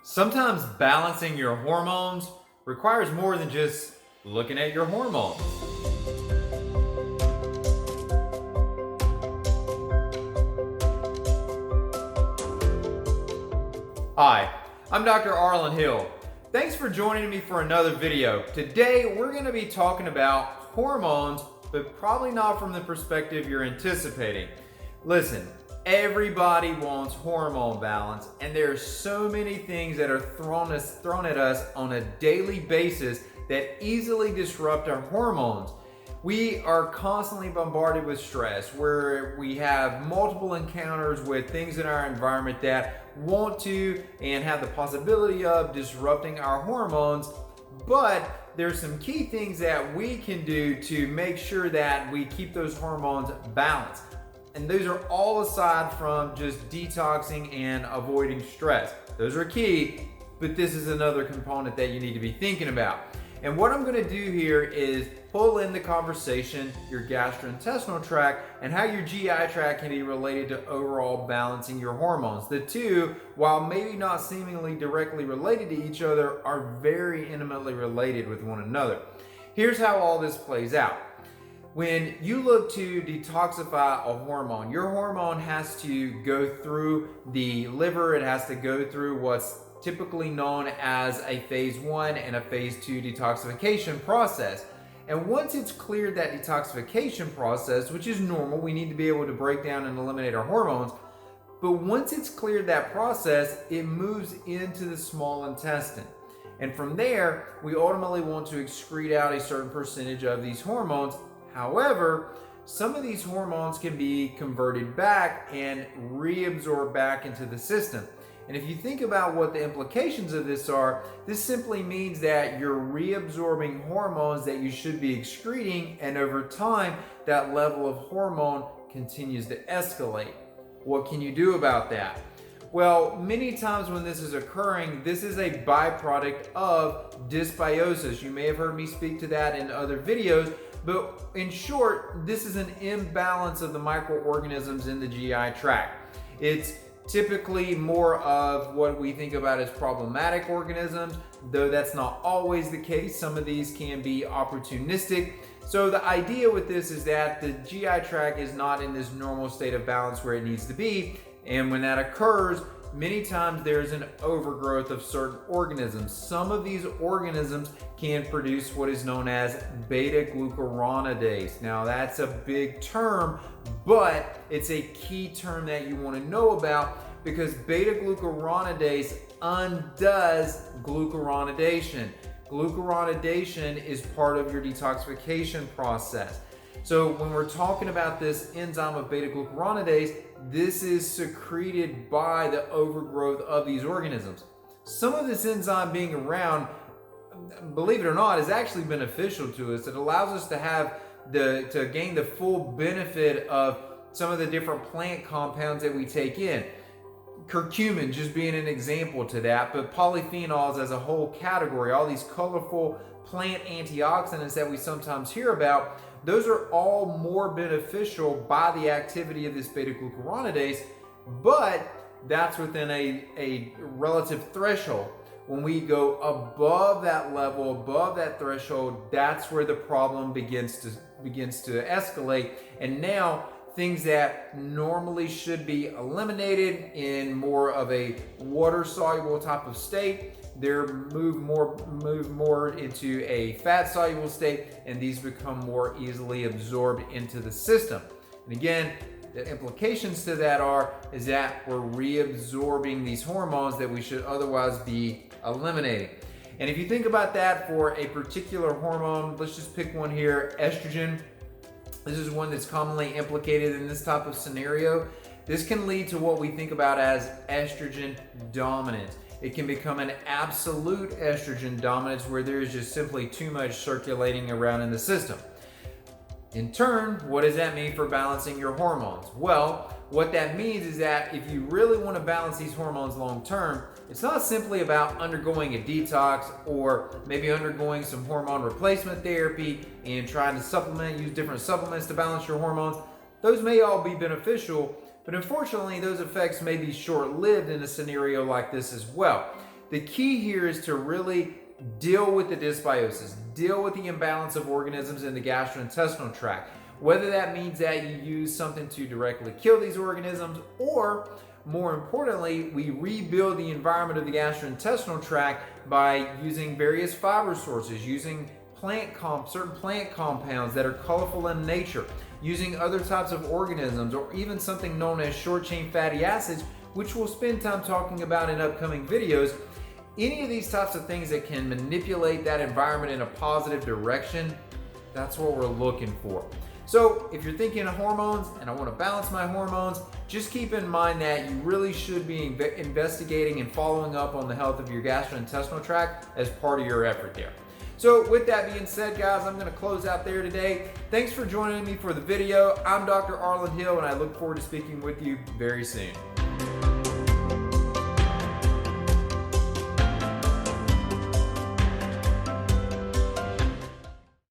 Sometimes balancing your hormones requires more than just looking at your hormones. Hi, I'm Dr. Arland Hill. Thanks for joining me for another video. Today we're going to be talking about hormones, but probably not from the perspective you're anticipating. Listen, everybody wants hormone balance, and there are so many things that are thrown at us on a daily basis that easily disrupt our hormones. We are constantly bombarded with stress, where we have multiple encounters with things in our environment that want to and have the possibility of disrupting our hormones. But there's some key things that we can do to make sure that we keep those hormones balanced. And those are all aside from just detoxing and avoiding stress. Those are key, but this is another component that you need to be thinking about. And what I'm going to do here is pull in the conversation your gastrointestinal tract and how your GI tract can be related to overall balancing your hormones. The two, while maybe not seemingly directly related to each other, are very intimately related with one another. Here's how all this plays out. When you look to detoxify a hormone, your hormone has to go through the liver. It has to go through what's typically known as a phase 1 and a phase 2 detoxification process. And once it's cleared that detoxification process, which is normal, we need to be able to break down and eliminate our hormones. But once it's cleared that process, it moves into the small intestine. And from there, we ultimately want to excrete out a certain percentage of these hormones. However, some of these hormones can be converted back and reabsorbed back into the system. And if you think about what the implications of this are, this simply means that you're reabsorbing hormones that you should be excreting, and over time, that level of hormone continues to escalate. What can you do about that? Well, many times when this is occurring, this is a byproduct of dysbiosis. You may have heard me speak to that in other videos. But in short, this is an imbalance of the microorganisms in the GI tract. It's typically more of what we think about as problematic organisms, though that's not always the case. Some of these can be opportunistic. So the idea with this is that the GI tract is not in this normal state of balance where it needs to be. And when that occurs, many times there's an overgrowth of certain organisms. Some of these organisms can produce what is known as Betaglucuronidase. Now that's a big term, but it's a key term that you want to know about, because Betaglucuronidase undoes glucuronidation. Glucuronidation is part of your detoxification process. So when we're talking about this enzyme of beta-glucuronidase, this is secreted by the overgrowth of these organisms. Some of this enzyme being around, believe it or not, is actually beneficial to us. It allows us to have to gain the full benefit of some of the different plant compounds that we take in. Curcumin just being an example to that, but polyphenols as a whole category, all these colorful plant antioxidants that we sometimes hear about, those are all more beneficial by the activity of this beta-glucuronidase, but that's within a relative threshold. When we go above that level, above that threshold, that's where the problem begins to escalate. And now things that normally should be eliminated in more of a water-soluble type of state, they're move more into a fat-soluble state, and these become more easily absorbed into the system. And again, the implications to that is that we're reabsorbing these hormones that we should otherwise be eliminating. And if you think about that for a particular hormone, let's just pick one here, estrogen. This is one that's commonly implicated in this type of scenario. This can lead to what we think about as estrogen dominance. It can become an absolute estrogen dominance where there is just simply too much circulating around in the system. In turn, what does that mean for balancing your hormones? Well, what that means is that if you really want to balance these hormones long term, it's not simply about undergoing a detox or maybe undergoing some hormone replacement therapy and trying to use different supplements to balance your hormones. Those may all be beneficial, but unfortunately those effects may be short-lived in a scenario like this as well. the key here is to really deal with the dysbiosis, deal with the imbalance of organisms in the gastrointestinal tract. Whether that means that you use something to directly kill these organisms, or more importantly, we rebuild the environment of the gastrointestinal tract by using various fiber sources, using certain plant compounds that are colorful in nature, using other types of organisms, or even something known as short-chain fatty acids, which we'll spend time talking about in upcoming videos. Any of these types of things that can manipulate that environment in a positive direction, that's what we're looking for. So if you're thinking of hormones and I want to balance my hormones, just keep in mind that you really should be investigating and following up on the health of your gastrointestinal tract as part of your effort there. So with that being said, guys, I'm going to close out there today. Thanks for joining me for the video. I'm Dr. Arland Hill, and I look forward to speaking with you very soon.